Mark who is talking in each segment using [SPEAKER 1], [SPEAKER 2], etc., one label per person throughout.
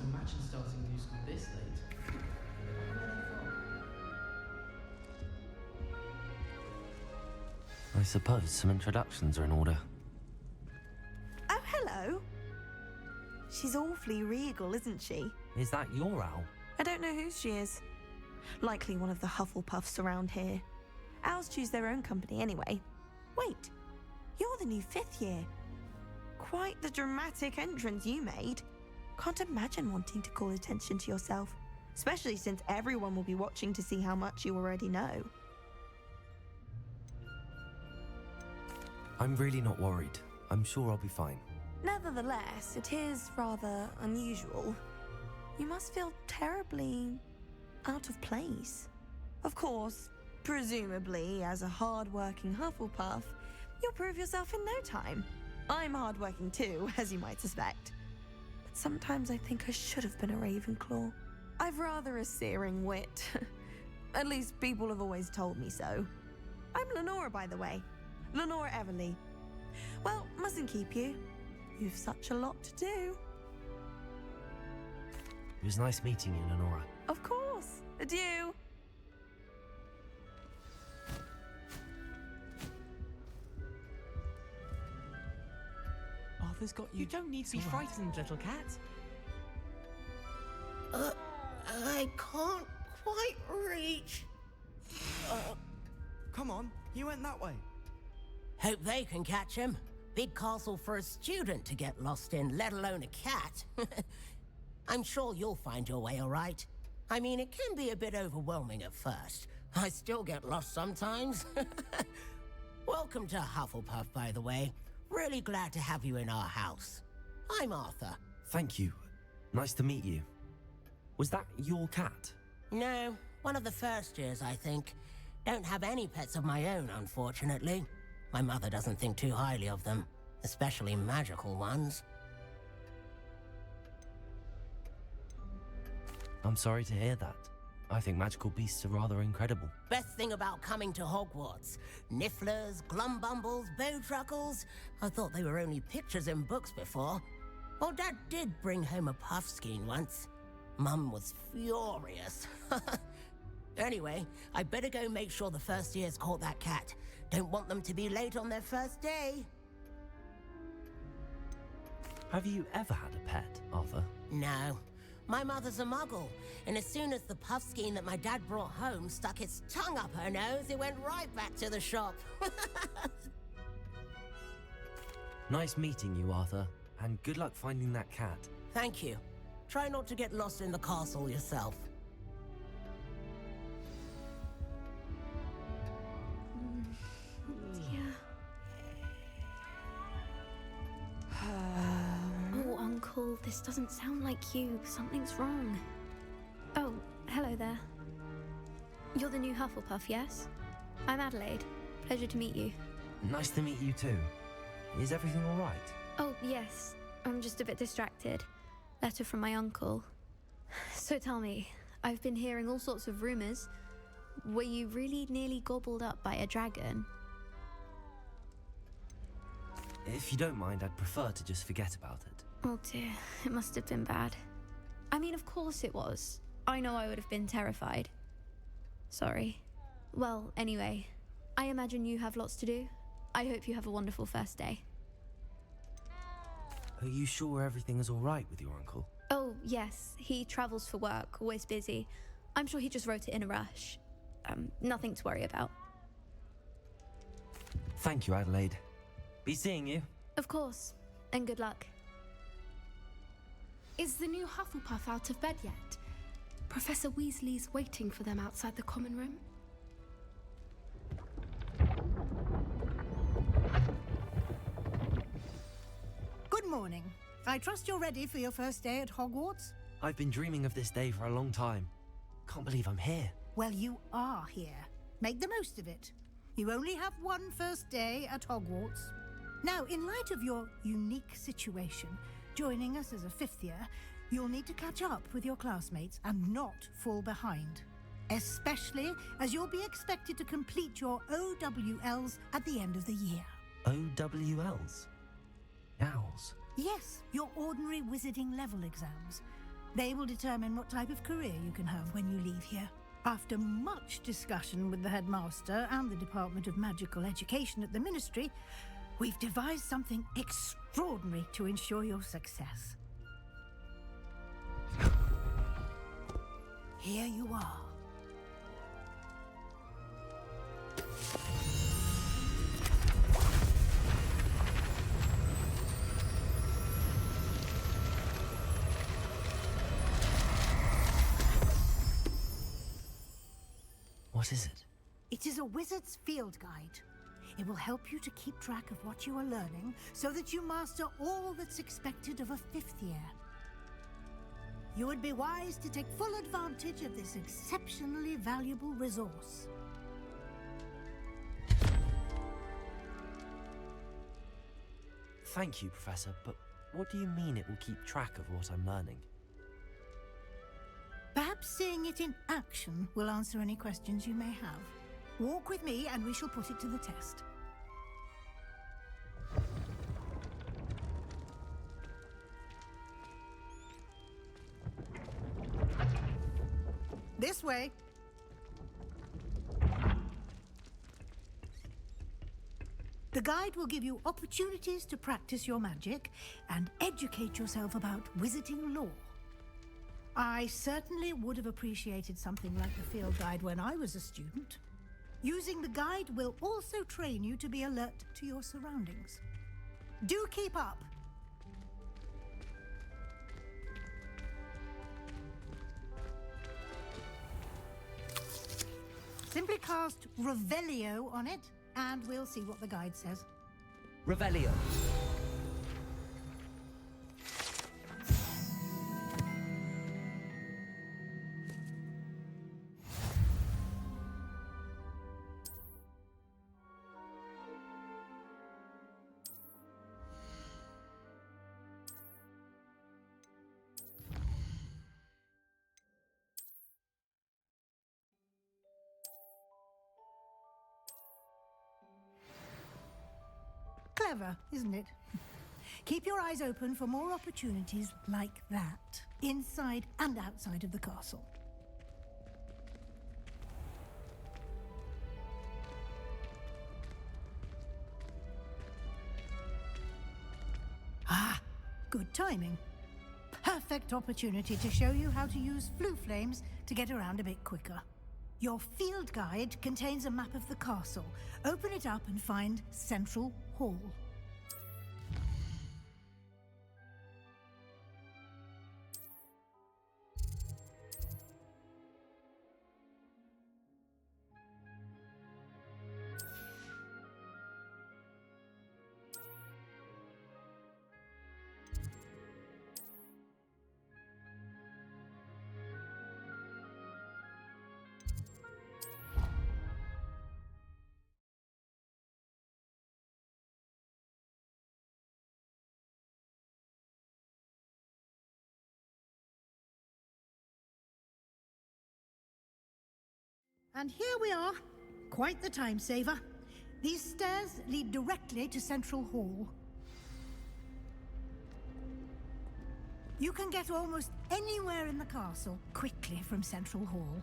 [SPEAKER 1] imagine starting new school this late.
[SPEAKER 2] I suppose some introductions are in order.
[SPEAKER 3] Oh, hello. She's awfully regal, isn't she?
[SPEAKER 2] Is that your owl?
[SPEAKER 3] I don't know who she is. Likely one of the Hufflepuffs around here. Owls choose their own company anyway. Wait, you're the new 5th year. Quite the dramatic entrance you made. Can't imagine wanting to call attention to yourself, especially since everyone will be watching to see how much you already know.
[SPEAKER 2] I'm really not worried. I'm sure I'll be fine.
[SPEAKER 3] Nevertheless, it is rather unusual. You must feel terribly out of place. Of course, presumably, as a hard-working Hufflepuff, you'll prove yourself in no time. I'm hard-working too, as you might suspect. But sometimes I think I should have been a Ravenclaw. I've rather a searing wit. At least people have always told me so. I'm Lenora, by the way. Lenora Everly. Well, mustn't keep you. You've such a lot to do.
[SPEAKER 2] It was nice meeting you, Lenora.
[SPEAKER 3] Of course. Adieu.
[SPEAKER 1] Arthur's got you.
[SPEAKER 4] You don't need to be frightened, little cat.
[SPEAKER 5] I can't quite reach.
[SPEAKER 4] Come on, you went that way.
[SPEAKER 5] Hope they can catch him. Big castle for a student to get lost in, let alone a cat. I'm sure you'll find your way all right. I mean, it can be a bit overwhelming at first. I still get lost sometimes. Welcome to Hufflepuff, by the way. Really glad to have you in our house. I'm Arthur.
[SPEAKER 2] Thank you. Nice to meet you. Was that your cat?
[SPEAKER 5] No, one of the first years, I think. Don't have any pets of my own, unfortunately. My mother doesn't think too highly of them, especially magical ones.
[SPEAKER 2] I'm sorry to hear that. I think magical beasts are rather incredible.
[SPEAKER 5] Best thing about coming to Hogwarts. Nifflers, glumbumbles, bowtruckles. I thought they were only pictures in books before. Well, Dad did bring home a puffskein once. Mum was furious. Anyway, I better go make sure the first years caught that cat. Don't want them to be late on their first day.
[SPEAKER 2] Have you ever had a pet, Arthur?
[SPEAKER 5] No. My mother's a muggle, and as soon as the puffskein that my dad brought home stuck its tongue up her nose, it went right back to the shop.
[SPEAKER 2] Nice meeting you, Arthur, and good luck finding that cat.
[SPEAKER 5] Thank you. Try not to get lost in the castle yourself.
[SPEAKER 6] Oh, Uncle, this doesn't sound like you. Something's wrong. Oh, hello there. You're the new Hufflepuff, yes? I'm Adelaide. Pleasure to meet you.
[SPEAKER 2] Nice to meet you too. Is everything all right?
[SPEAKER 6] Oh, yes. I'm just a bit distracted. Letter from my uncle. So tell me, I've been hearing all sorts of rumors. Were you really nearly gobbled up by a dragon?
[SPEAKER 2] If you don't mind, I'd prefer to just forget about it.
[SPEAKER 6] Oh dear, it must have been bad. I mean, of course it was. I know I would have been terrified. Sorry. Well, anyway, I imagine you have lots to do. I hope you have a wonderful first day.
[SPEAKER 2] Are you sure everything is all right with your uncle?
[SPEAKER 6] Oh, yes. He travels for work, always busy. I'm sure he just wrote it in a rush. Nothing to worry about.
[SPEAKER 2] Thank you, Adelaide. Be seeing you.
[SPEAKER 6] Of course. And good luck.
[SPEAKER 7] Is the new Hufflepuff out of bed yet? Professor Weasley's waiting for them outside the common room.
[SPEAKER 8] Good morning. I trust you're ready for your first day at Hogwarts?
[SPEAKER 2] I've been dreaming of this day for a long time. Can't believe I'm here.
[SPEAKER 8] Well, you are here. Make the most of it. You only have one first day at Hogwarts. Now, in light of your unique situation, joining us as a fifth year, you'll need to catch up with your classmates and not fall behind. Especially as you'll be expected to complete your OWLs at the end of the year.
[SPEAKER 2] OWLs? Owls?
[SPEAKER 8] Yes, your ordinary wizarding level exams. They will determine what type of career you can have when you leave here. After much discussion with the headmaster and the Department of Magical Education at the Ministry, we've devised something extraordinary to ensure your success. Here you are.
[SPEAKER 2] What is it?
[SPEAKER 8] It is a wizard's field guide. It will help you to keep track of what you are learning so that you master all that's expected of a 5th year. You would be wise to take full advantage of this exceptionally valuable resource.
[SPEAKER 2] Thank you, Professor, but what do you mean it will keep track of what I'm learning?
[SPEAKER 8] Perhaps seeing it in action will answer any questions you may have. Walk with me and we shall put it to the test. This way. The guide will give you opportunities to practice your magic and educate yourself about wizarding lore. I certainly would have appreciated something like the field guide when I was a student. Using the guide will also train you to be alert to your surroundings. Do keep up! Simply cast Revelio on it, and we'll see what the guide says.
[SPEAKER 2] Revelio.
[SPEAKER 8] Clever, isn't it? Keep your eyes open for more opportunities like that, inside and outside of the castle. Ah, good timing. Perfect opportunity to show you how to use flue flames to get around a bit quicker. Your field guide contains a map of the castle. Open it up and find Central Hall. And here we are. Quite the time saver. These stairs lead directly to Central Hall. You can get almost anywhere in the castle quickly from Central Hall.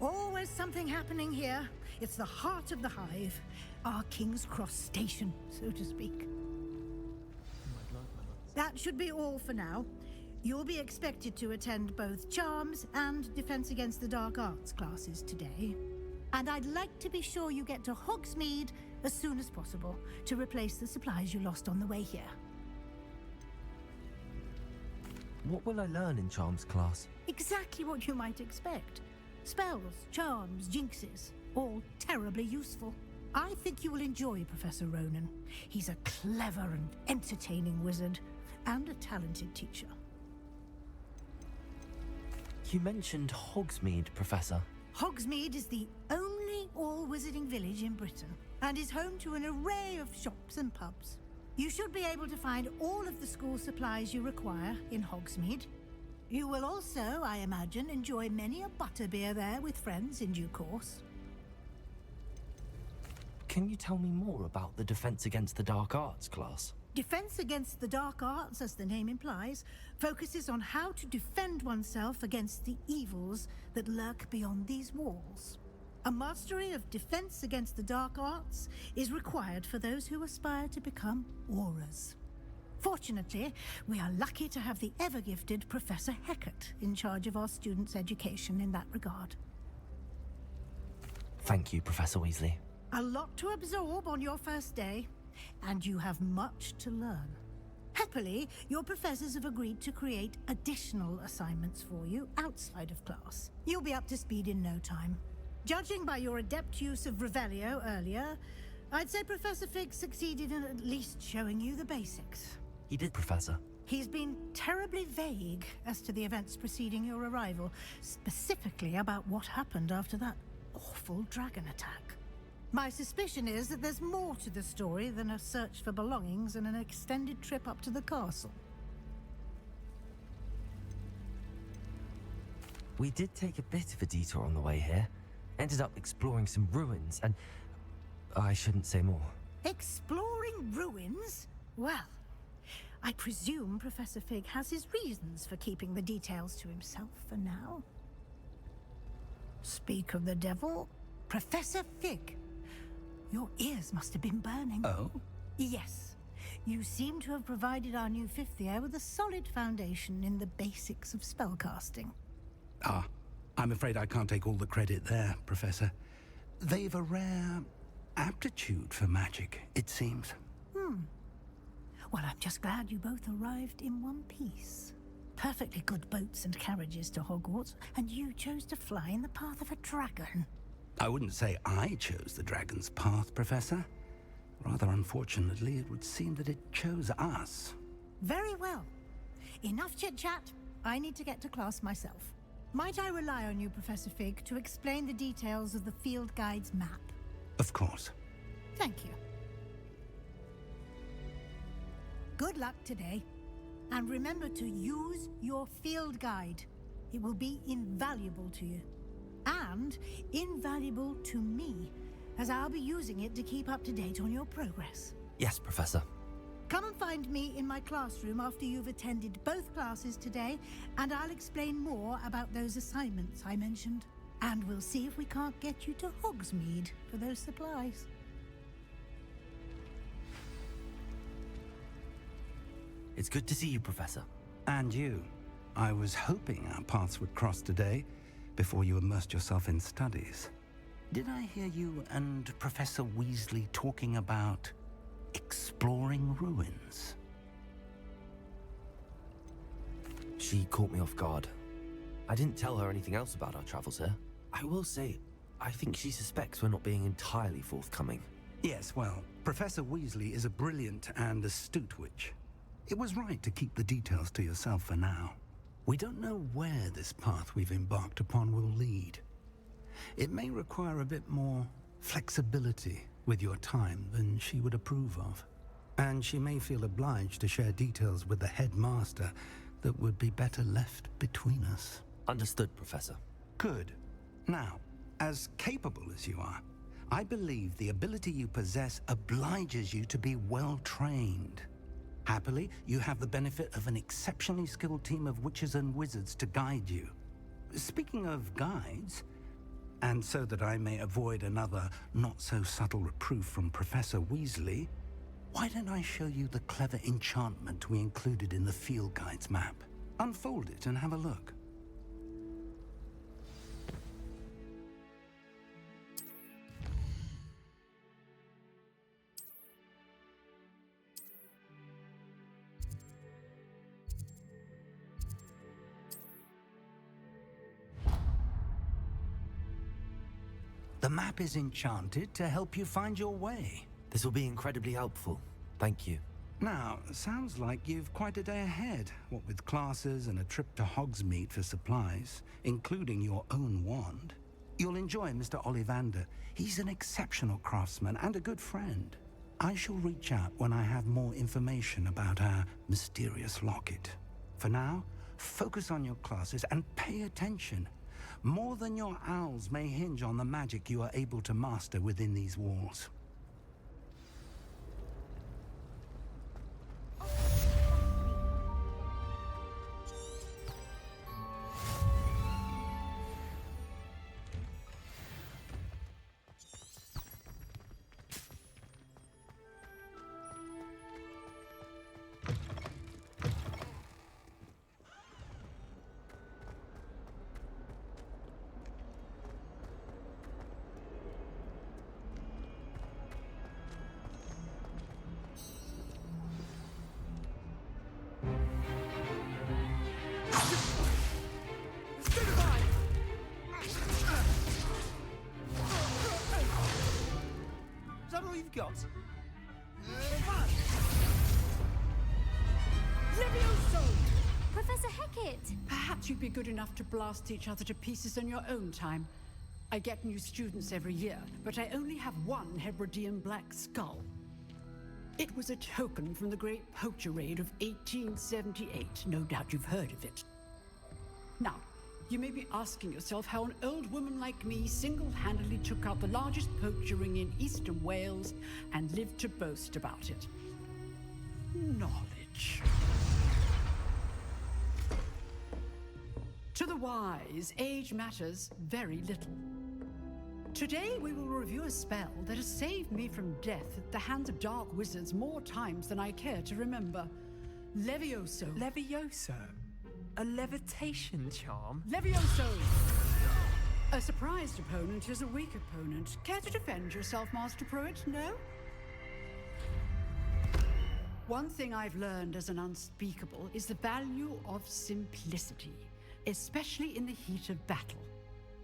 [SPEAKER 8] Always something happening here. It's the heart of the hive. Our King's Cross station, so to speak. That should be all for now. You'll be expected to attend both Charms and Defense Against the Dark Arts classes today. And I'd like to be sure you get to Hogsmeade as soon as possible to replace the supplies you lost on the way here.
[SPEAKER 2] What will I learn in Charms class?
[SPEAKER 8] Exactly what you might expect. Spells, charms, jinxes, all terribly useful. I think you will enjoy Professor Ronan. He's a clever and entertaining wizard, and a talented teacher.
[SPEAKER 2] You mentioned Hogsmeade, Professor.
[SPEAKER 8] Hogsmeade is the only all-wizarding village in Britain, and is home to an array of shops and pubs. You should be able to find all of the school supplies you require in Hogsmeade. You will also, I imagine, enjoy many a butterbeer there with friends in due course.
[SPEAKER 2] Can you tell me more about the Defense Against the Dark Arts class?
[SPEAKER 8] Defense Against the Dark Arts, as the name implies, focuses on how to defend oneself against the evils that lurk beyond these walls. A mastery of Defense Against the Dark Arts is required for those who aspire to become Aurors. Fortunately, we are lucky to have the ever-gifted Professor Hecat in charge of our students' education in that regard.
[SPEAKER 2] Thank you, Professor Weasley.
[SPEAKER 8] A lot to absorb on your first day, and you have much to learn. Happily, your professors have agreed to create additional assignments for you outside of class. You'll be up to speed in no time. Judging by your adept use of Revelio earlier, I'd say Professor Fig succeeded in at least showing you the basics.
[SPEAKER 2] He did, Professor.
[SPEAKER 8] He's been terribly vague as to the events preceding your arrival, specifically about what happened after that awful dragon attack. My suspicion is that there's more to the story than a search for belongings and an extended trip up to the castle.
[SPEAKER 2] We did take a bit of a detour on the way here. Ended up exploring some ruins and... I shouldn't say more.
[SPEAKER 8] Exploring ruins? Well, I presume Professor Fig has his reasons for keeping the details to himself for now. Speak of the devil, Professor Fig. Your ears must have been burning.
[SPEAKER 9] Oh?
[SPEAKER 8] Yes. You seem to have provided our new fifth year with a solid foundation in the basics of spellcasting.
[SPEAKER 9] Ah, I'm afraid I can't take all the credit there, Professor. They've a rare aptitude for magic, it seems.
[SPEAKER 8] Well, I'm just glad you both arrived in one piece. Perfectly good boats and carriages to Hogwarts, and you chose to fly in the path of a dragon.
[SPEAKER 9] I wouldn't say I chose the dragon's path, Professor. Rather unfortunately, it would seem that it chose us.
[SPEAKER 8] Very well. Enough chit-chat. I need to get to class myself. Might I rely on you, Professor Fig, to explain the details of the field guide's map?
[SPEAKER 9] Of course.
[SPEAKER 8] Thank you. Good luck today. And remember to use your field guide. It will be invaluable to you. And invaluable to me, as I'll be using it to keep up to date on your progress.
[SPEAKER 2] Yes, Professor.
[SPEAKER 8] Come and find me in my classroom after you've attended both classes today, and I'll explain more about those assignments I mentioned. And we'll see if we can't get you to Hogsmeade for those supplies.
[SPEAKER 2] It's good to see you, Professor.
[SPEAKER 9] And you. I was hoping our paths would cross today, before you immersed yourself in studies. Did I hear you and Professor Weasley talking about exploring ruins?
[SPEAKER 2] She caught me off guard. I didn't tell her anything else about our travels here. I will say, I think she suspects we're not being entirely forthcoming.
[SPEAKER 9] Yes, well, Professor Weasley is a brilliant and astute witch. It was right to keep the details to yourself for now. We don't know where this path we've embarked upon will lead. It may require a bit more flexibility with your time than she would approve of. And she may feel obliged to share details with the headmaster that would be better left between us.
[SPEAKER 2] Understood, Professor.
[SPEAKER 9] Good. Now, as capable as you are, I believe the ability you possess obliges you to be well trained. Happily, you have the benefit of an exceptionally skilled team of witches and wizards to guide you. Speaking of guides, and so that I may avoid another not-so-subtle reproof from Professor Weasley, why don't I show you the clever enchantment we included in the field guide's map? Unfold it and have a look. The map is enchanted to help you find your way.
[SPEAKER 2] This will be incredibly helpful. Thank you.
[SPEAKER 9] Now, sounds like you've quite a day ahead, what with classes and a trip to Hogsmeade for supplies, including your own wand. You'll enjoy Mr. Ollivander. He's an exceptional craftsman and a good friend. I shall reach out when I have more information about our mysterious locket. For now, focus on your classes and pay attention. More than your owls may hinge on the magic you are able to master within these walls.
[SPEAKER 2] got?
[SPEAKER 10] Levioso!
[SPEAKER 6] Professor Hecat!
[SPEAKER 10] Perhaps you'd be good enough to blast each other to pieces in your own time. I get new students every year, but I only have one Hebridean black skull. It was a token from the Great Poacher Raid of 1878. No doubt you've heard of it. Now, you may be asking yourself how an old woman like me single-handedly took out the largest poacher ring in eastern Wales and lived to boast about it. Knowledge. To the wise, age matters very little. Today we will review a spell that has saved me from death at the hands of dark wizards more times than I care to remember. Levioso.
[SPEAKER 11] Levioso? A levitation charm?
[SPEAKER 10] Levioso! A surprised opponent is a weak opponent. Care to defend yourself, Master Pruitt? No? One thing I've learned as an unspeakable is the value of simplicity, especially in the heat of battle.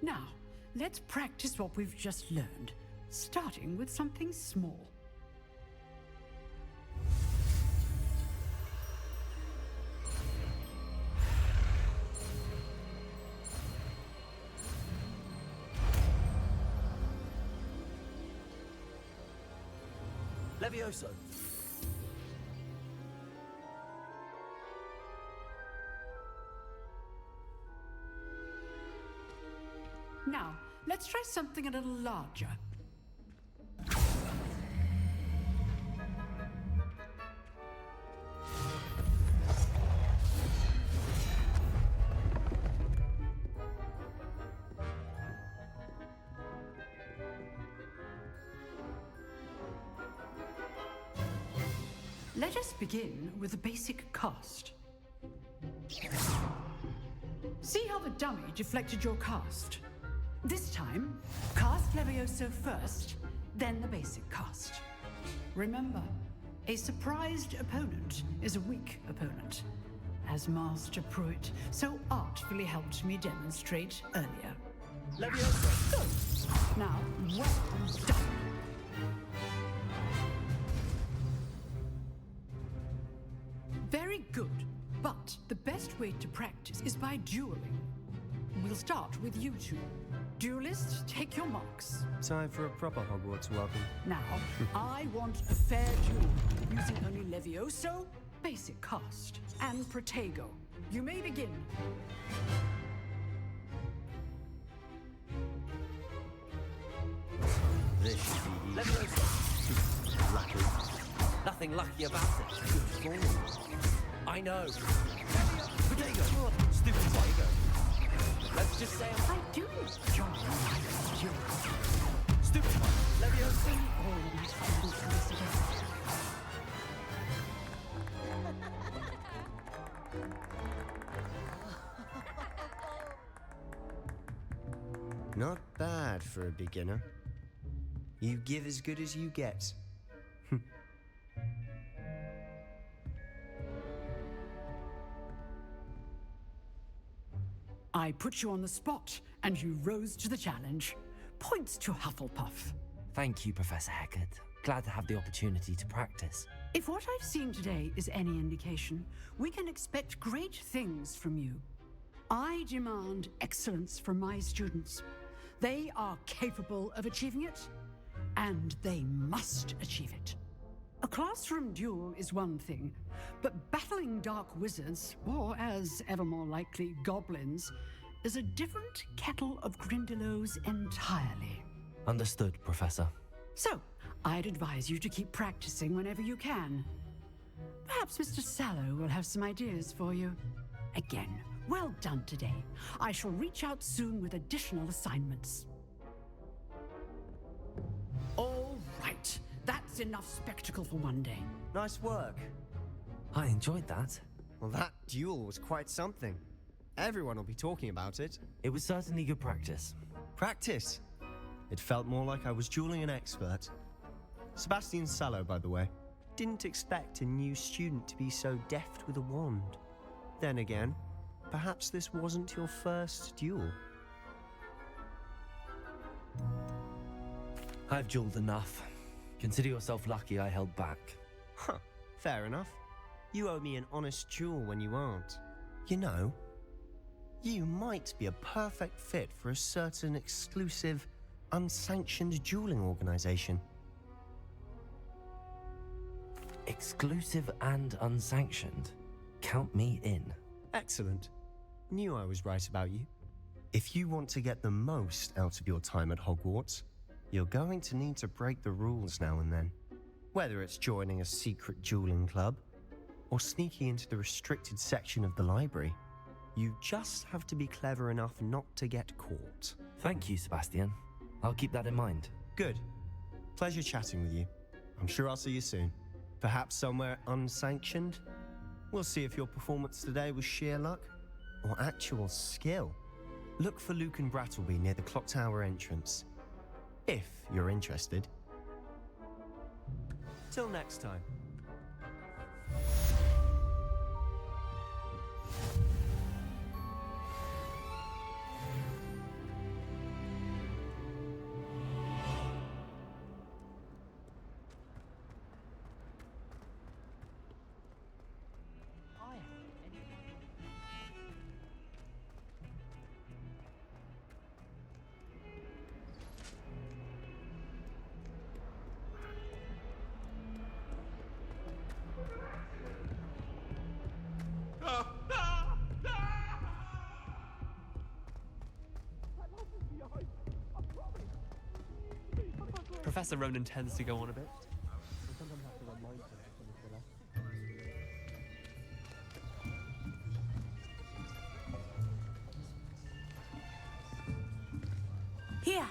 [SPEAKER 10] Now, let's practice what we've just learned, starting with something small.
[SPEAKER 2] Levioso!
[SPEAKER 10] Now, let's try something a little larger. Let us begin with the basic cast. See how the dummy deflected your cast? This time, cast Levioso first, then the basic cast. Remember, a surprised opponent is a weak opponent, as Master Pruitt so artfully helped me demonstrate earlier.
[SPEAKER 2] Levioso!
[SPEAKER 10] Go! Now, well done! Very good, but the best way to practice is by dueling. We'll start with you two. Duelists, take your marks.
[SPEAKER 11] Time for a proper Hogwarts welcome.
[SPEAKER 10] Now, I want a fair duel, using only Levioso, basic cast, and Protego. You may begin.
[SPEAKER 2] This should be Levioso! Lucky. Nothing lucky about it. Good form. I know. Protego! Stupid Protego. Let's just say
[SPEAKER 10] I do enjoy my duels.
[SPEAKER 2] stupid one. Levioso!
[SPEAKER 10] All my students today.
[SPEAKER 11] Not bad for a beginner. You give as good as you get.
[SPEAKER 10] I put you on the spot, and you rose to the challenge. Points to Hufflepuff.
[SPEAKER 2] Thank you, Professor Hecat. Glad to have the opportunity to practice.
[SPEAKER 10] If what I've seen today is any indication, we can expect great things from you. I demand excellence from my students. They are capable of achieving it, and they must achieve it. A classroom duel is one thing, but battling dark wizards, or as ever more likely, goblins, is a different kettle of Grindylows entirely.
[SPEAKER 2] Understood, Professor.
[SPEAKER 10] So, I'd advise you to keep practicing whenever you can. Perhaps Mr. Sallow will have some ideas for you. Again, well done today. I shall reach out soon with additional assignments. All right. That's enough spectacle for one day.
[SPEAKER 11] Nice work.
[SPEAKER 2] I enjoyed that.
[SPEAKER 11] Well, that duel was quite something. Everyone will be talking about it.
[SPEAKER 2] It was certainly good practice.
[SPEAKER 11] Practice? It felt more like I was dueling an expert. Sebastian Sallow, by the way. Didn't expect a new student to be so deft with a wand. Then again, perhaps this wasn't your first duel.
[SPEAKER 2] I've dueled enough.
[SPEAKER 12] Consider yourself lucky I held back.
[SPEAKER 11] Huh, fair enough. You owe me an honest duel when you aren't. You know, you might be a perfect fit for a certain exclusive, unsanctioned dueling organization.
[SPEAKER 12] Exclusive and unsanctioned? Count me in.
[SPEAKER 11] Excellent. Knew I was right about you. If you want to get the most out of your time at Hogwarts, you're going to need to break the rules now and then. Whether it's joining a secret dueling club, or sneaking into the restricted section of the library, you just have to be clever enough not to get caught.
[SPEAKER 12] Thank you, Sebastian. I'll keep that in mind.
[SPEAKER 11] Good. Pleasure chatting with you. I'm sure I'll see you soon. Perhaps somewhere unsanctioned? We'll see if your performance today was sheer luck or actual skill. Look for Luke and Brattleby near the clock tower entrance, if you're interested. Till next time.
[SPEAKER 13] Professor Ronan tends to go on a bit.
[SPEAKER 14] Here!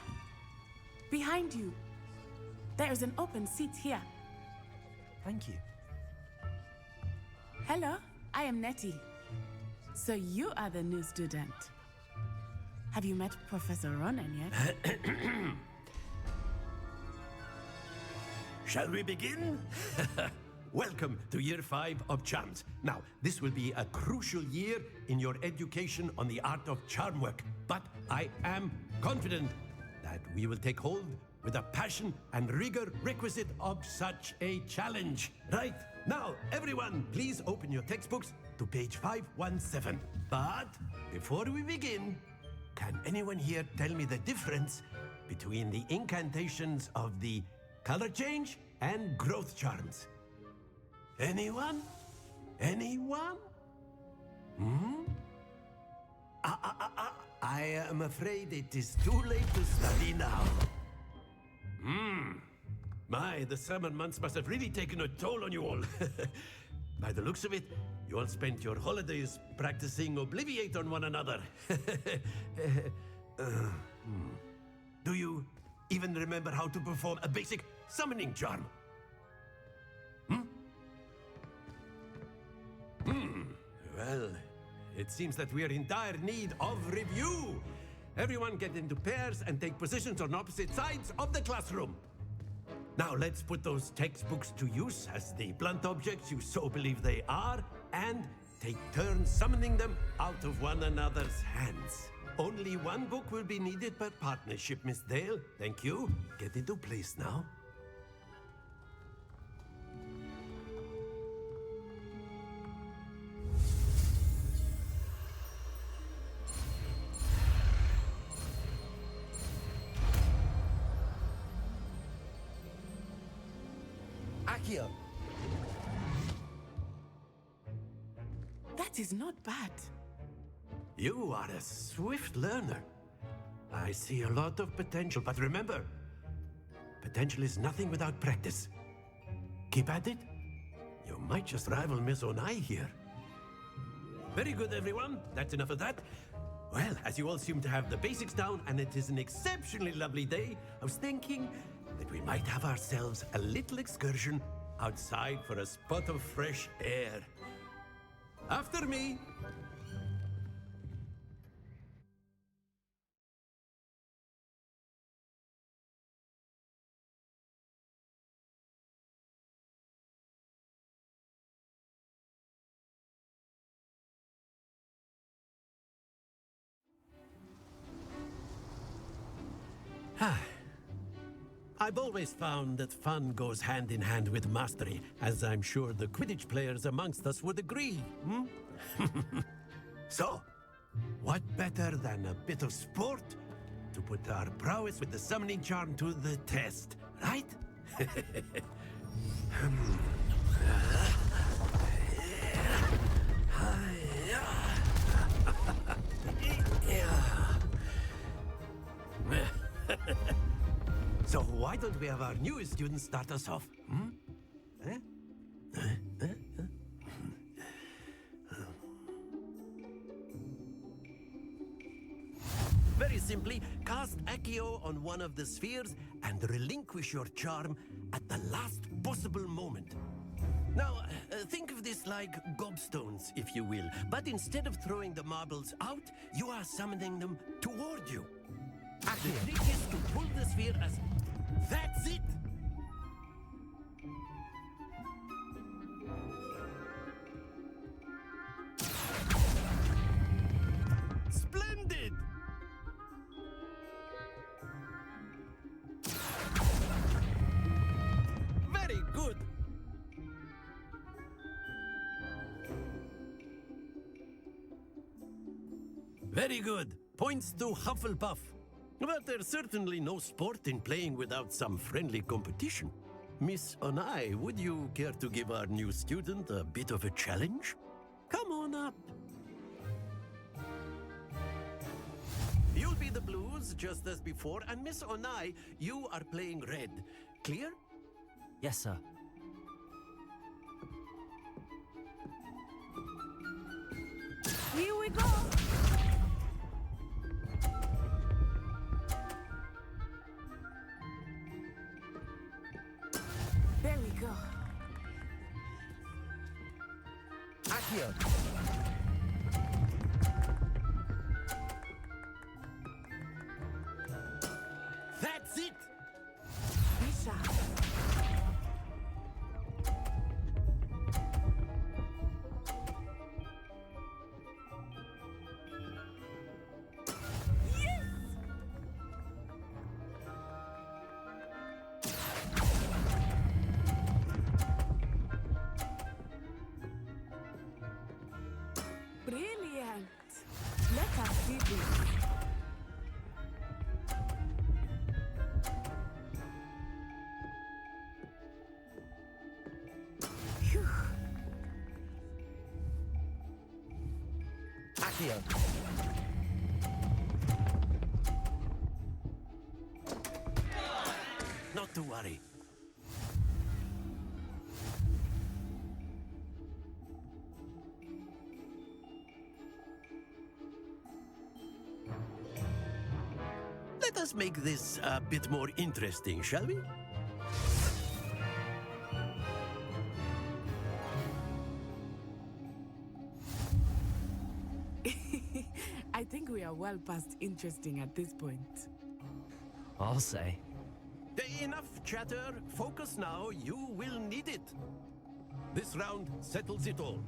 [SPEAKER 14] Behind you! There is an open seat here.
[SPEAKER 12] Thank you.
[SPEAKER 14] Hello, I am Nettie. So you are the new student. Have you met Professor Ronan yet?
[SPEAKER 15] Shall we begin? Welcome to Year 5 of Charms. Now, this will be a crucial year in your education on the art of charm work, but I am confident that we will take hold with the passion and rigor requisite of such a challenge. Right, now, everyone, please open your textbooks to page 517. But before we begin, can anyone here tell me the difference between the incantations of the color change and growth charms? Anyone? Anyone? I am afraid it is too late to study now. My, the summer months must have really taken a toll on you all. By the looks of it, you all spent your holidays practicing Obliviate on one another. Do you even remember how to perform a basic summoning charm? Well, it seems that we are in dire need of review. Everyone get into pairs and take positions on opposite sides of the classroom. Now let's put those textbooks to use as the blunt objects you so believe they are, and take turns summoning them out of one another's hands. Only one book will be needed per partnership, Miss Dale. Thank you. Get into place now.
[SPEAKER 12] Accio!
[SPEAKER 14] That is not bad.
[SPEAKER 15] You are a swift learner. I see a lot of potential, but remember, potential is nothing without practice. Keep at it. You might just rival Miss Onai here. Very good, everyone. That's enough of that. Well, as you all seem to have the basics down, and it is an exceptionally lovely day, I was thinking that we might have ourselves a little excursion outside for a spot of fresh air. After me. I've always found that fun goes hand in hand with mastery, as I'm sure the Quidditch players amongst us would agree. So, what better than a bit of sport to put our prowess with the summoning charm to the test, right? So why don't we have our newest student start us off? Very simply, cast Accio on one of the spheres and relinquish your charm at the last possible moment. Now, think of this like gobstones, if you will, but instead of throwing the marbles out, you are summoning them toward you. The trick is to pull the sphere as... That's it! Splendid! Very good! Very good. Points to Hufflepuff. But there's certainly no sport in playing without some friendly competition. Miss Onai, would you care to give our new student a bit of a challenge? Come on up. You'll be the blues, just as before, and Miss Onai, you are playing red. Clear?
[SPEAKER 12] Yes, sir.
[SPEAKER 14] Here we go! There we go.
[SPEAKER 12] Accio!
[SPEAKER 15] That's it!
[SPEAKER 14] Bishop. Brilliant! Let us see this. Phew.
[SPEAKER 12] Accio!
[SPEAKER 15] Not to worry. Let us make this a bit more interesting, shall we?
[SPEAKER 14] I think we are well past interesting at this point.
[SPEAKER 12] I'll say.
[SPEAKER 15] Enough chatter. Focus now. You will need it. This round settles it all.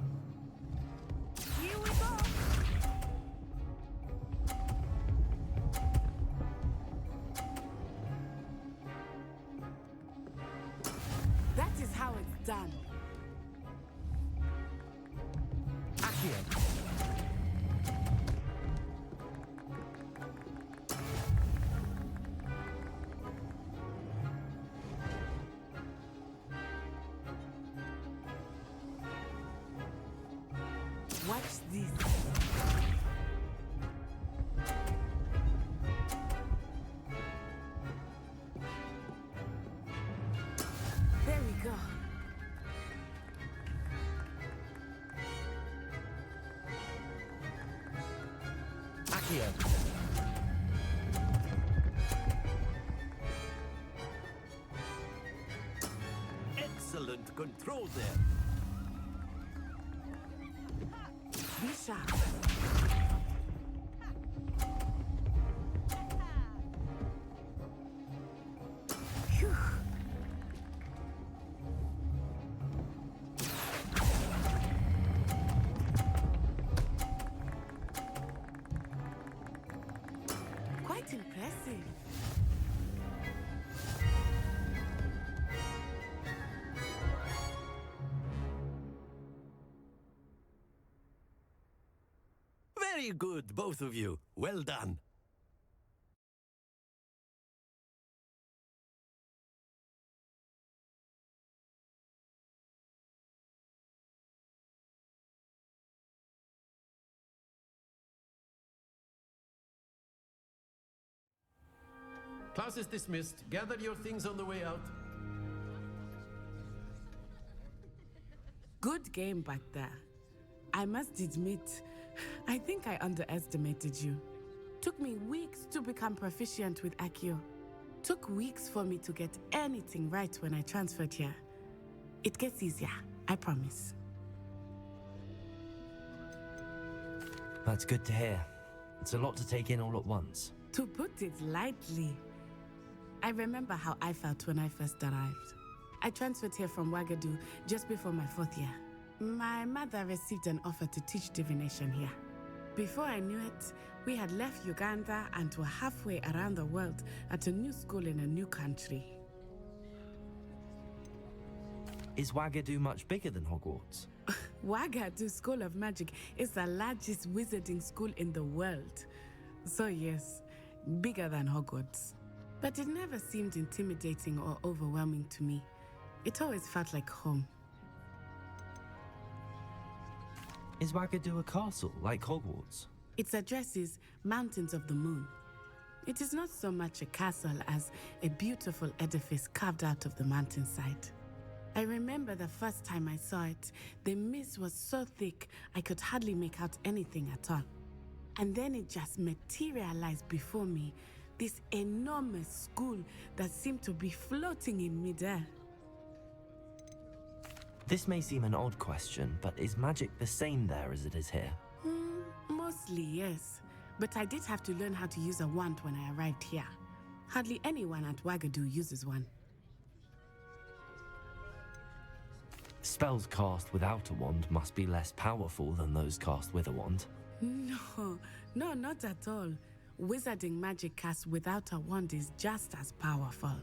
[SPEAKER 14] Here we go! That is how it's done.
[SPEAKER 12] Accio!
[SPEAKER 14] Watch this. There we go.
[SPEAKER 12] Accio!
[SPEAKER 15] Excellent control there.
[SPEAKER 14] Bishop. Phew. Quite impressive.
[SPEAKER 15] Very good, both of you. Well done. Class is dismissed. Gather your things on the way out.
[SPEAKER 14] Good game back there. I must admit, I think I underestimated you. Took me weeks to become proficient with Accio. Took weeks for me to get anything right when I transferred here. It gets easier, I promise.
[SPEAKER 12] That's good to hear. It's a lot to take in all at once.
[SPEAKER 14] To put it lightly, I remember how I felt when I first arrived. I transferred here from Wagadu just before my 4th year. My mother received an offer to teach divination here. Before I knew it, we had left Uganda and were halfway around the world at a new school in a new country.
[SPEAKER 12] Is Wagadu much bigger than Hogwarts?
[SPEAKER 14] Wagadu School of Magic is the largest wizarding school in the world. So yes, bigger than Hogwarts. But it never seemed intimidating or overwhelming to me. It always felt like home.
[SPEAKER 12] Is Wagadu a castle like Hogwarts?
[SPEAKER 14] Its address is Mountains of the Moon. It is not so much a castle as a beautiful edifice carved out of the mountainside. I remember the first time I saw it, the mist was so thick I could hardly make out anything at all. And then it just materialized before me, this enormous school that seemed to be floating in midair.
[SPEAKER 12] This may seem an odd question, but is magic the same there as it is here?
[SPEAKER 14] Mostly, yes. But I did have to learn how to use a wand when I arrived here. Hardly anyone at Wagadu uses one.
[SPEAKER 12] Spells cast without a wand must be less powerful than those cast with a wand.
[SPEAKER 14] No, not at all. Wizarding magic cast without a wand is just as powerful.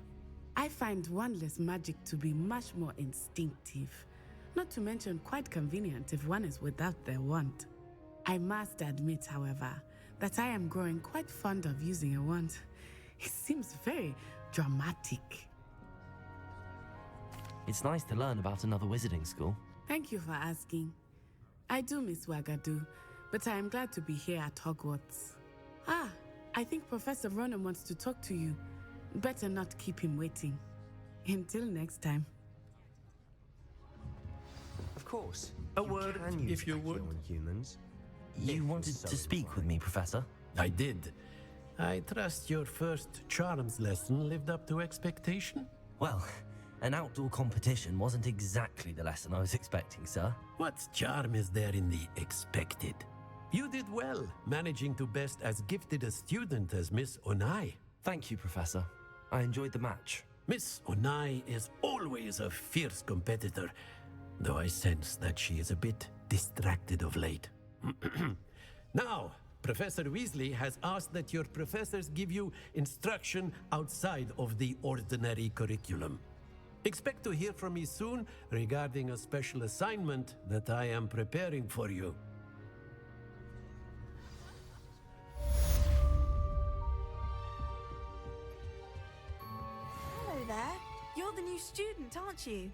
[SPEAKER 14] I find wandless magic to be much more instinctive. Not to mention quite convenient if one is without their wand. I must admit, however, that I am growing quite fond of using a wand. It seems very dramatic.
[SPEAKER 12] It's nice to learn about another wizarding school.
[SPEAKER 14] Thank you for asking. I do miss Wagadu, but I am glad to be here at Hogwarts. I think Professor Ronan wants to talk to you. Better not keep him waiting. Until next time.
[SPEAKER 11] Of course.
[SPEAKER 15] A word, if you would.
[SPEAKER 11] On humans.
[SPEAKER 12] You wanted to speak with me, Professor?
[SPEAKER 15] I did. I trust your first charms lesson lived up to expectation?
[SPEAKER 12] Well, an outdoor competition wasn't exactly the lesson I was expecting, sir.
[SPEAKER 15] What charm is there in the expected? You did well, managing to best as gifted a student as Miss Onai.
[SPEAKER 12] Thank you, Professor. I enjoyed the match.
[SPEAKER 15] Miss Onai is always a fierce competitor, though I sense that she is a bit distracted of late. Now, Professor Weasley has asked that your professors give you instruction outside of the ordinary curriculum. Expect to hear from me soon regarding a special assignment that I am preparing for you.
[SPEAKER 3] Hello there. You're the new student, aren't you?